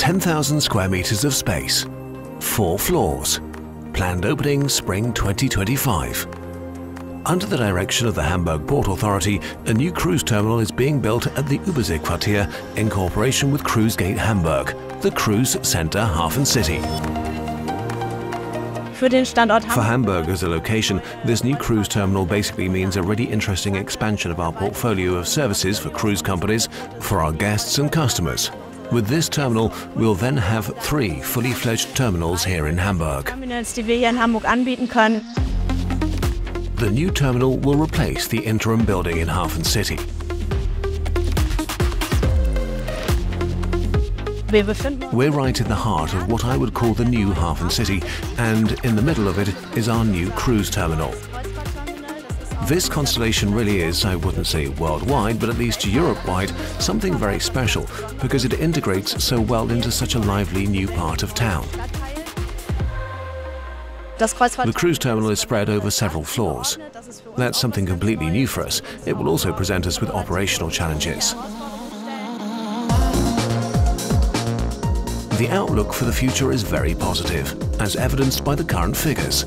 10,000 square meters of space, 4 floors, planned opening spring 2025. Under the direction of the Hamburg Port Authority, a new cruise terminal is being built at the Überseequartier in cooperation with Cruise Gate Hamburg, the Cruise Center HafenCity. For Hamburg as a location, this new cruise terminal basically means a really interesting expansion of our portfolio of services for cruise companies, for our guests and customers. With this terminal, we'll then have 3 fully fledged terminals here in Hamburg. The new terminal will replace the interim building in HafenCity. We're right in the heart of what I would call the new HafenCity, and in the middle of it is our new cruise terminal. This constellation really is, I wouldn't say worldwide, but at least Europe-wide, something very special because it integrates so well into such a lively new part of town. The cruise terminal is spread over several floors. That's something completely new for us. It will also present us with operational challenges. The outlook for the future is very positive, as evidenced by the current figures.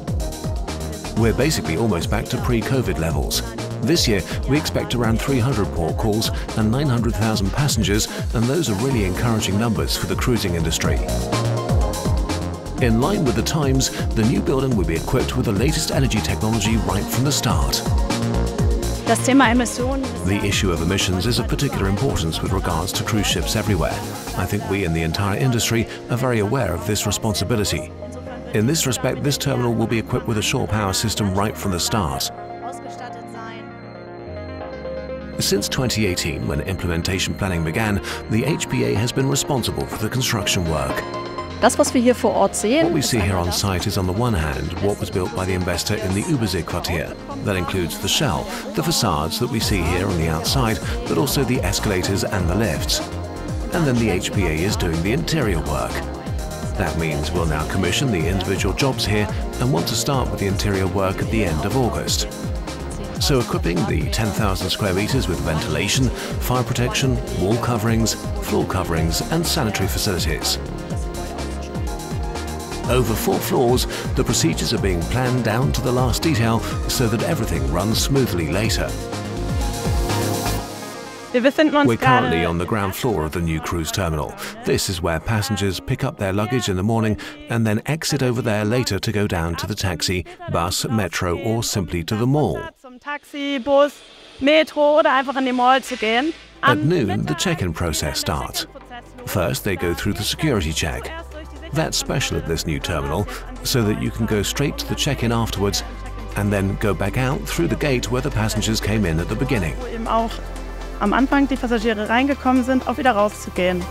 We're basically almost back to pre-COVID levels. This year, we expect around 300 port calls and 900,000 passengers, and those are really encouraging numbers for the cruising industry. In line with the times, the new building will be equipped with the latest energy technology right from the start. The issue of emissions is of particular importance with regards to cruise ships everywhere. I think we in the entire industry are very aware of this responsibility. In this respect, this terminal will be equipped with a shore power system right from the start. Since 2018, when implementation planning began, the HPA has been responsible for the construction work. What we see here on site is on the one hand what was built by the investor in the Überseequartier. That includes the shell, the facades that we see here on the outside, but also the escalators and the lifts. And then the HPA is doing the interior work. That means we'll now commission the individual jobs here and want to start with the interior work at the end of August. So equipping the 10,000 square meters with ventilation, fire protection, wall coverings, floor coverings and sanitary facilities. Over 4 floors, the procedures are being planned down to the last detail so that everything runs smoothly later. We're currently on the ground floor of the new cruise terminal. This is where passengers pick up their luggage in the morning and then exit over there later to go down to the taxi, bus, metro or simply to the mall. At noon, the check-in process starts. First, they go through the security check. That's special at this new terminal, so that you can go straight to the check-in afterwards and then go back out through the gate where the passengers came in at the beginning. Am Anfang die Passagiere reingekommen sind, auch wieder rauszugehen.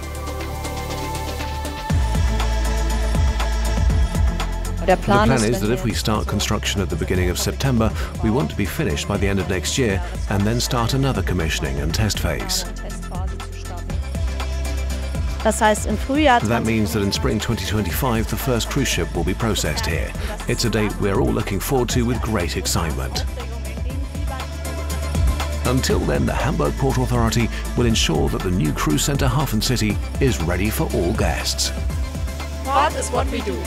The plan is that if we start construction at the beginning of September, we want to be finished by the end of next year and then start another commissioning and test phase. That means that in spring 2025, the first cruise ship will be processed here. It's a date we're all looking forward to with great excitement. Until then, the Hamburg Port Authority will ensure that the new Cruise Center HafenCity is ready for all guests. Port is what we do.